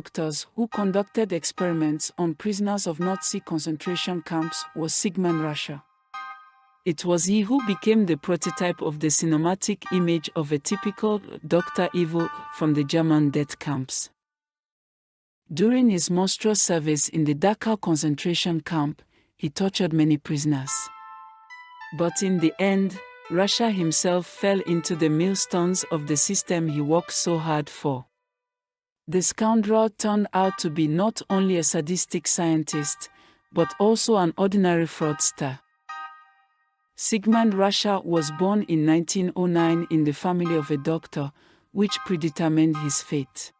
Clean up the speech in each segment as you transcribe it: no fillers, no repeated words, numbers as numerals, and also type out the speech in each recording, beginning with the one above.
doctors who conducted experiments on prisoners of Nazi concentration camps was Sigmund Rascher. It was he who became the prototype of the cinematic image of a typical Dr. Evil from the German death camps. During his monstrous service in the Dachau concentration camp, he tortured many prisoners. But in the end, Rascher himself fell into the millstones of the system he worked so hard for. The scoundrel turned out to be not only a sadistic scientist, but also an ordinary fraudster. Sigmund Rascher was born in 1909 in the family of a doctor, which predetermined his fate.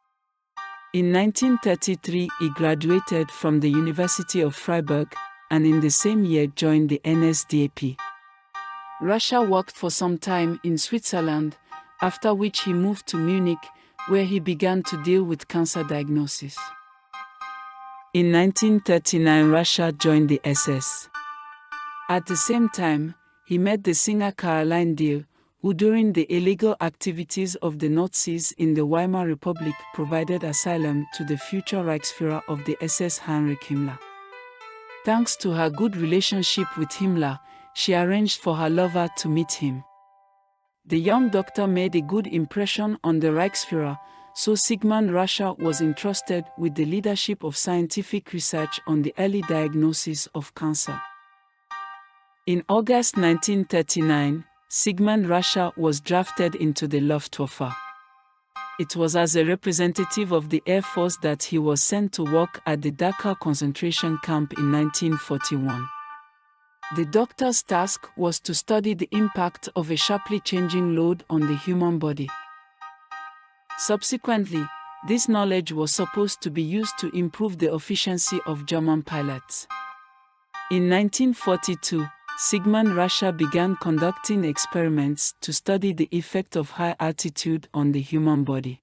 In 1933 he graduated from the University of Freiburg, and in the same year joined the NSDAP. Rascher worked for some time in Switzerland, after which he moved to Munich, where he began to deal with cancer diagnosis. In 1939 Rascher joined the SS. At the same time, he met the singer Caroline Diehl, who during the illegal activities of the Nazis in the Weimar Republic provided asylum to the future Reichsführer of the SS Heinrich Himmler. Thanks to her good relationship with Himmler, she arranged for her lover to meet him. The young doctor made a good impression on the Reichsführer, so Sigmund Rascher was entrusted with the leadership of scientific research on the early diagnosis of cancer. In August 1939, Sigmund Rascher was drafted into the Luftwaffe. It was as a representative of the Air Force that he was sent to work at the Dachau concentration camp in 1941. The doctor's task was to study the impact of a sharply changing load on the human body. Subsequently, this knowledge was supposed to be used to improve the efficiency of German pilots. In 1942, Sigmund Rascher began conducting experiments to study the effect of high altitude on the human body.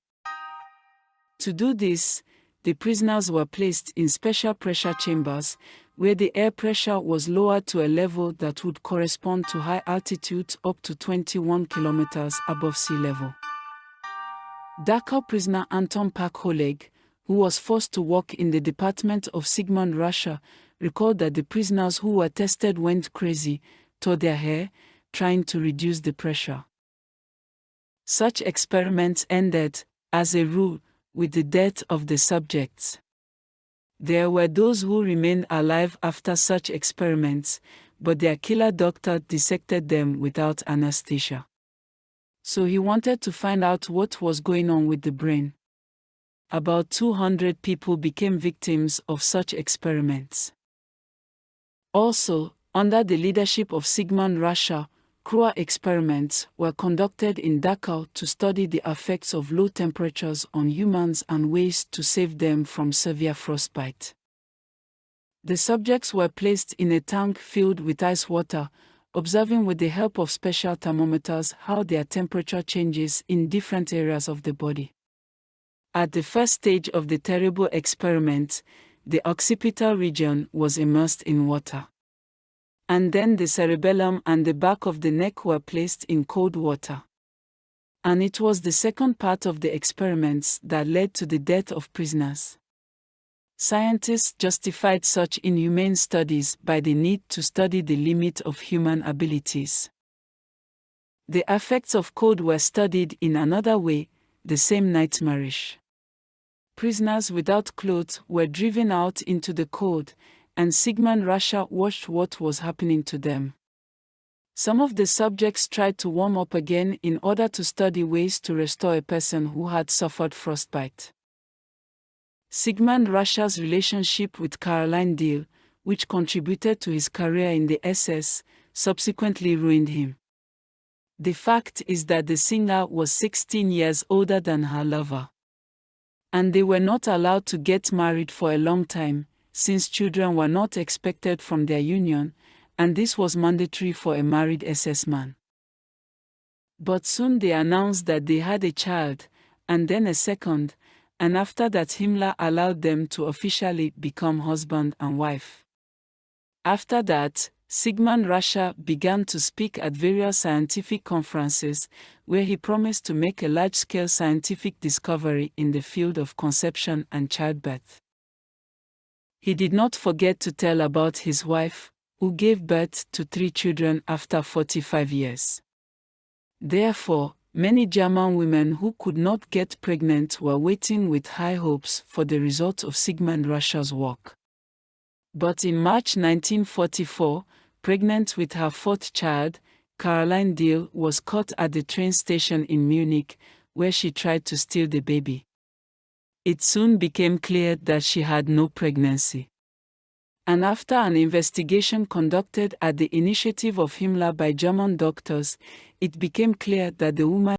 To do this, the prisoners were placed in special pressure chambers, where the air pressure was lowered to a level that would correspond to high altitudes up to 21 kilometers above sea level. Dachau prisoner Anton Park-Holeg, who was forced to work in the department of Sigmund Rascher, recalled that the prisoners who were tested went crazy, tore their hair, trying to reduce the pressure. Such experiments ended, as a rule, with the death of the subjects. There were those who remained alive after such experiments, but their killer doctor dissected them without anesthesia. So he wanted to find out what was going on with the brain. About 200 people became victims of such experiments. Also, under the leadership of Sigmund Rascher, cruel experiments were conducted in Dachau to study the effects of low temperatures on humans and ways to save them from severe frostbite. The subjects were placed in a tank filled with ice water, observing with the help of special thermometers how their temperature changes in different areas of the body. At the first stage of the terrible experiment, the occipital region was immersed in water. And then the cerebellum and the back of the neck were placed in cold water. And it was the second part of the experiments that led to the death of prisoners. Scientists justified such inhumane studies by the need to study the limit of human abilities. The effects of cold were studied in another way, the same nightmarish. Prisoners without clothes were driven out into the cold, and Sigmund Rascher watched what was happening to them. Some of the subjects tried to warm up again in order to study ways to restore a person who had suffered frostbite. Sigmund Rascher's relationship with Caroline Diehl, which contributed to his career in the SS, subsequently ruined him. The fact is that the singer was 16 years older than her lover. And they were not allowed to get married for a long time, since children were not expected from their union, and this was mandatory for a married SS man. But soon they announced that they had a child, and then a second, and after that Himmler allowed them to officially become husband and wife. After that, Sigmund Rascher began to speak at various scientific conferences, where he promised to make a large-scale scientific discovery in the field of conception and childbirth. He did not forget to tell about his wife, who gave birth to 3 children after 45 years. Therefore, many German women who could not get pregnant were waiting with high hopes for the result of Sigmund Rascher's work. But in March 1944, pregnant with her 4th child, Caroline Diehl was caught at the train station in Munich, where she tried to steal the baby. It soon became clear that she had no pregnancy. And after an investigation conducted at the initiative of Himmler by German doctors, it became clear that the woman